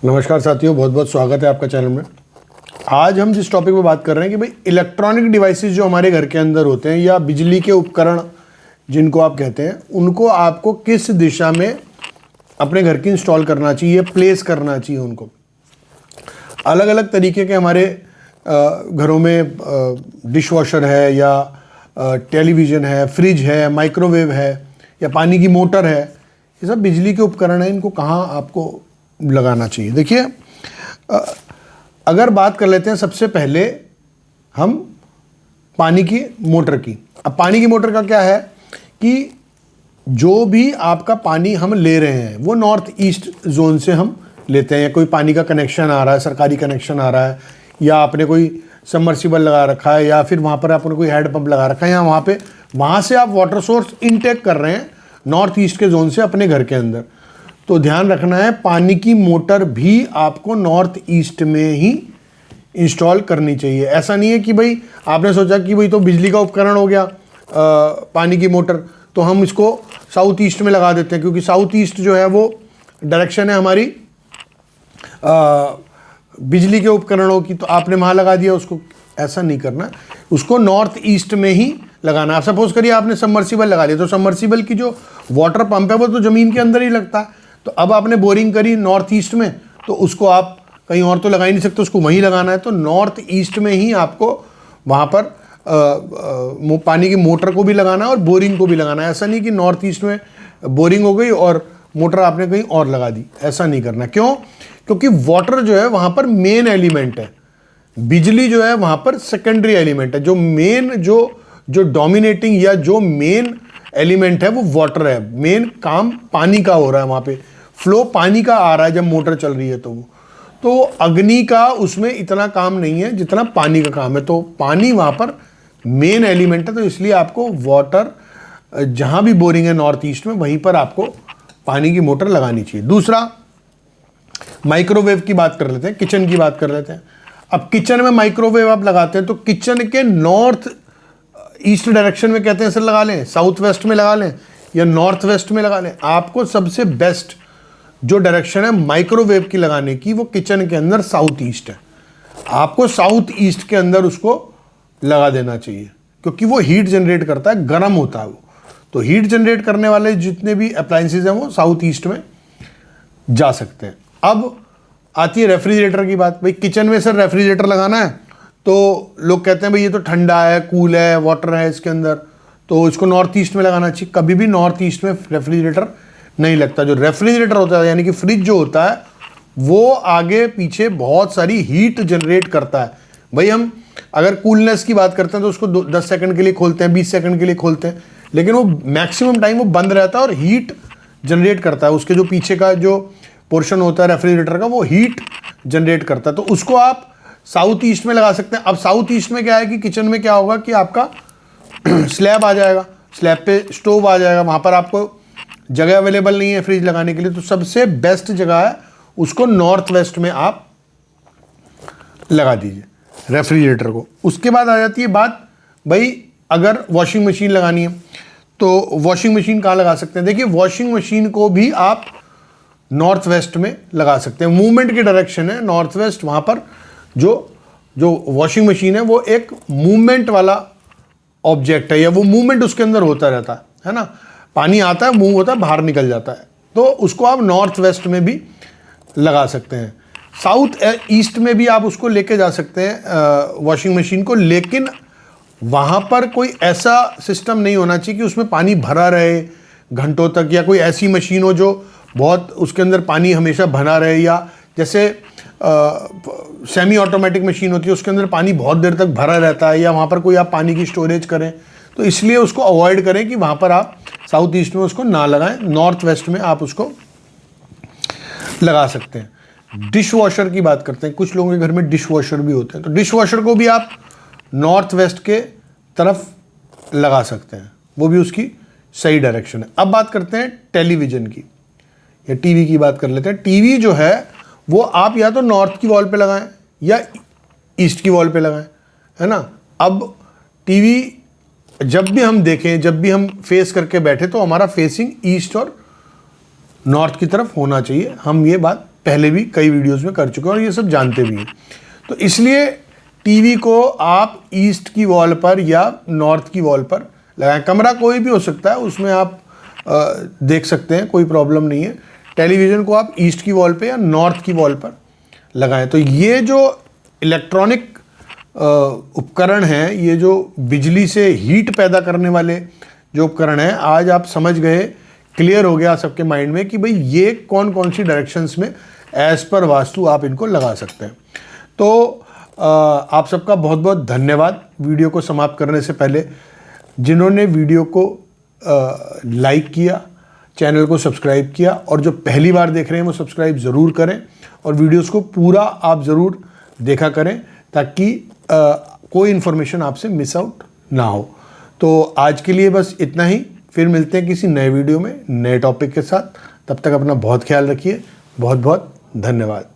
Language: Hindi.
नमस्कार साथियों, बहुत बहुत स्वागत है आपका चैनल में। आज हम जिस टॉपिक पे बात कर रहे हैं कि भाई इलेक्ट्रॉनिक डिवाइसेस जो हमारे घर के अंदर होते हैं या बिजली के उपकरण जिनको आप कहते हैं, उनको आपको किस दिशा में अपने घर की इंस्टॉल करना चाहिए, प्लेस करना चाहिए। उनको अलग अलग तरीके के हमारे घरों में डिश वॉशर है या टेलीविज़न है, फ्रिज है, माइक्रोवेव है या पानी की मोटर है, ये सब बिजली के उपकरण हैं। इनको कहाँ आपको लगाना चाहिए? देखिए, अगर बात कर लेते हैं सबसे पहले हम पानी की मोटर की। अब पानी की मोटर का क्या है कि जो भी आपका पानी हम ले रहे हैं वो नॉर्थ ईस्ट जोन से हम लेते हैं। या कोई पानी का कनेक्शन आ रहा है, सरकारी कनेक्शन आ रहा है, या आपने कोई सबमर्सिबल लगा रखा है, या फिर वहाँ पर आपने कोई हेड पंप लगा रखा है, या वहाँ से आप वाटर सोर्स इनटेक कर रहे हैं नॉर्थ ईस्ट के जोन से अपने घर के अंदर। तो ध्यान रखना है, पानी की मोटर भी आपको नॉर्थ ईस्ट में ही इंस्टॉल करनी चाहिए। ऐसा नहीं है कि भाई आपने सोचा कि भाई तो बिजली का उपकरण हो गया पानी की मोटर, तो हम इसको साउथ ईस्ट में लगा देते हैं, क्योंकि साउथ ईस्ट जो है वो डायरेक्शन है हमारी बिजली के उपकरणों की, तो आपने वहाँ लगा दिया उसको। ऐसा नहीं करना, उसको नॉर्थ ईस्ट में ही लगाना। आप सपोज करिए आपने सबमर्सिबल लगा लिया, तो सबमर्सिबल की जो वाटर पंप है वो तो ज़मीन के अंदर ही लगता है। तो अब आपने बोरिंग करी नॉर्थ ईस्ट में, तो उसको आप कहीं और तो लगा ही नहीं सकते, उसको वहीं लगाना है। तो नॉर्थ ईस्ट में ही आपको वहाँ पर पानी की मोटर को भी लगाना है और बोरिंग को भी लगाना है। ऐसा नहीं कि नॉर्थ ईस्ट में बोरिंग हो गई और मोटर आपने कहीं और लगा दी, ऐसा नहीं करना। क्यों? क्योंकि वाटर जो है वहाँ पर मेन एलिमेंट है, बिजली जो है वहाँ पर सेकेंडरी एलिमेंट है। जो मेन जो डोमिनेटिंग या जो मेन एलिमेंट है वो वाटर है। मेन काम पानी का हो रहा है, वहाँ पे फ्लो पानी का आ रहा है जब मोटर चल रही है। तो अग्नि का उसमें इतना काम नहीं है जितना पानी का काम है। तो पानी वहाँ पर मेन एलिमेंट है, तो इसलिए आपको वाटर जहाँ भी बोरिंग है नॉर्थ ईस्ट में, वहीं पर आपको पानी की मोटर लगानी चाहिए। दूसरा, माइक्रोवेव की बात कर लेते हैं, किचन की बात कर लेते हैं। अब किचन में माइक्रोवेव आप लगाते हैं तो किचन के नॉर्थ ईस्ट डायरेक्शन में कहते हैं सर लगा लें, साउथ वेस्ट में लगा लें या नॉर्थ वेस्ट में लगा लें। आपको सबसे बेस्ट जो डायरेक्शन है माइक्रोवेव की लगाने की, वो किचन के अंदर साउथ ईस्ट है। आपको साउथ ईस्ट के अंदर उसको लगा देना चाहिए, क्योंकि वो हीट जनरेट करता है, गर्म होता है वो। तो हीट जनरेट करने वाले जितने भी अप्लायंसेज हैं वो साउथ ईस्ट में जा सकते हैं। अब आती है रेफ्रिजरेटर की बात। भाई किचन में सर रेफ्रिजरेटर लगाना है, तो लोग कहते हैं भाई ये तो ठंडा है, कूल है, वाटर है इसके अंदर, तो इसको नॉर्थ ईस्ट में लगाना चाहिए। कभी भी नॉर्थ ईस्ट में रेफ्रिजरेटर नहीं लगता। जो रेफ्रिजरेटर होता है यानी कि फ्रिज जो होता है, वो आगे पीछे बहुत सारी हीट जनरेट करता है। भाई हम अगर कूलनेस की बात करते हैं तो उसको 10 सेकंड के लिए खोलते हैं, 20 सेकंड के लिए खोलते हैं, लेकिन वो मैक्सिमम टाइम वो बंद रहता है और हीट जनरेट करता है। उसके जो पीछे का जो पोर्शन होता है रेफ्रिजरेटर का, वो हीट जनरेट करता है। तो उसको आप साउथ ईस्ट में लगा सकते हैं। अब साउथ ईस्ट में क्या है कि किचन में क्या होगा कि आपका स्लैब आ जाएगा, स्लैब पे स्टोव आ जाएगा, वहाँ पर आपको जगह अवेलेबल नहीं है फ्रिज लगाने के लिए। तो सबसे बेस्ट जगह है उसको नॉर्थ वेस्ट में आप लगा दीजिए रेफ्रिजरेटर को। उसके बाद आ जाती है बात, भाई अगर वॉशिंग मशीन लगानी है तो वॉशिंग मशीन कहाँ लगा सकते हैं? देखिए, वॉशिंग मशीन को भी आप नॉर्थ वेस्ट में लगा सकते हैं। मूवमेंट की डायरेक्शन है नॉर्थ वेस्ट। वहाँ पर जो वॉशिंग मशीन है वो एक मूवमेंट वाला ऑब्जेक्ट है, या वो मूवमेंट उसके अंदर होता रहता है ना। पानी आता है, मूव होता है, बाहर निकल जाता है। तो उसको आप नॉर्थ वेस्ट में भी लगा सकते हैं। साउथ ईस्ट में भी आप उसको लेके जा सकते हैं वॉशिंग मशीन को, लेकिन वहाँ पर कोई ऐसा सिस्टम नहीं होना चाहिए कि उसमें पानी भरा रहे घंटों तक, या कोई ऐसी मशीन हो जो बहुत उसके अंदर पानी हमेशा भरा रहे, या जैसे सेमी ऑटोमेटिक मशीन होती है उसके अंदर पानी बहुत देर तक भरा रहता है, या वहाँ पर कोई आप पानी की स्टोरेज करें। तो इसलिए उसको अवॉइड करें कि वहाँ पर आप साउथ ईस्ट में उसको ना लगाएं। नॉर्थ वेस्ट में आप उसको लगा सकते हैं। डिश वॉशर की बात करते हैं। कुछ लोगों के घर में डिश वॉशर भी होते हैं, तो डिश वॉशर को भी आप नॉर्थ वेस्ट के तरफ लगा सकते हैं, वो भी उसकी सही डायरेक्शन है। अब बात करते हैं टेलीविज़न की या टीवी की बात कर लेते हैं। टीवी जो है वो आप या तो नॉर्थ की वॉल पे लगाएं या ईस्ट की वॉल पे लगाएं, है ना। अब टीवी जब भी हम देखें, जब भी हम फेस करके बैठे, तो हमारा फेसिंग ईस्ट और नॉर्थ की तरफ होना चाहिए। हम ये बात पहले भी कई वीडियोस में कर चुके हैं और ये सब जानते भी हैं। तो इसलिए टीवी को आप ईस्ट की वॉल पर या नॉर्थ की वॉल पर लगाएं। कमरा कोई भी हो सकता है, उसमें आप देख सकते हैं, कोई प्रॉब्लम नहीं है। टेलीविज़न को आप ईस्ट की वॉल पे या नॉर्थ की वॉल पर लगाएं। तो ये जो इलेक्ट्रॉनिक उपकरण हैं, ये जो बिजली से हीट पैदा करने वाले जो उपकरण हैं, आज आप समझ गए, क्लियर हो गया सबके माइंड में कि भाई ये कौन कौन सी डायरेक्शंस में एज पर वास्तु आप इनको लगा सकते हैं। तो आप सबका बहुत बहुत धन्यवाद। वीडियो को समाप्त करने से पहले जिन्होंने वीडियो को लाइक किया, चैनल को सब्सक्राइब किया, और जो पहली बार देख रहे हैं वो सब्सक्राइब ज़रूर करें और वीडियोस को पूरा आप ज़रूर देखा करें ताकि कोई इन्फॉर्मेशन आपसे मिस आउट ना हो। तो आज के लिए बस इतना ही, फिर मिलते हैं किसी नए वीडियो में नए टॉपिक के साथ। तब तक अपना बहुत ख्याल रखिए। बहुत बहुत धन्यवाद।